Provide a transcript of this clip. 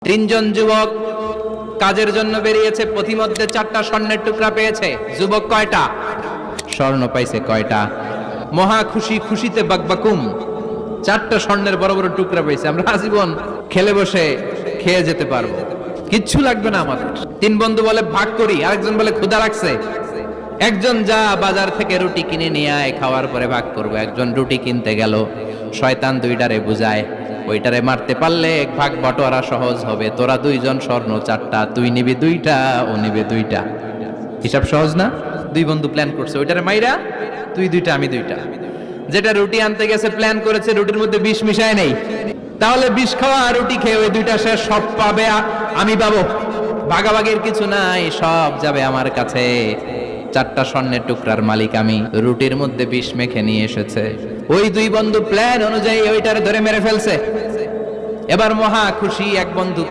তিনজন যুবক কাজের জন্য বেরিয়েছে, পথিমধ্যে 4টা স্বর্ণের টুকরা পেয়েছে। যুবক কয়টা স্বর্ণ পাইছে? কয়টা? মহা খুশি, খুশিতে বাকবাকুম। 4টা স্বর্ণের বড় বড় টুকরা পেয়েছে, আমরা আজীবন খেলে বসে খেয়ে যেতে পারবো, কিচ্ছু লাগবে না আমাদের। 3 বন্ধু বলে ভাগ করি, আরেকজন বলে ক্ষুধা লাগছে। একজন যা বাজার থেকে রুটি কিনে নিয়ে আয়, খাওয়ার পরে ভাগ করবো। একজন রুটি কিনতে গেল, শয়তান 2টারে বুঝায় ওইটারে মারতে পারলে এক ভাগ বটোয়ারা সহজ হবে। তোরা 2 জন স্বর্ণ 4টা, তুই নিবি 2টা, ও নিবে 2টা। হিসাব সহজ না? 2 বন্ধু প্ল্যান করছে, ওইটারে মাইরা তুই 2টা, আমি 2টা। যেটা রুটি আনতে গেছে প্ল্যান করেছে রুটির মধ্যে বিষ মিশায় নেই, তাহলে বিষ খাওয়া রুটি খেয়ে ওই 2টা সে সব পাবে, আমি পাবো। ভাগাভাগির কিছু নাই, সব যাবে আমার কাছে। 4টা স্বর্ণের টুকরার মালিক আমি। রুটির মধ্যে বিষ মেখে নিয়ে এসেছে। ওই 2 বন্ধু প্ল্যান অনুযায়ী ওইটারে ধরে মেরে ফেলছে। এবার মহা খুশি, এক বন্ধু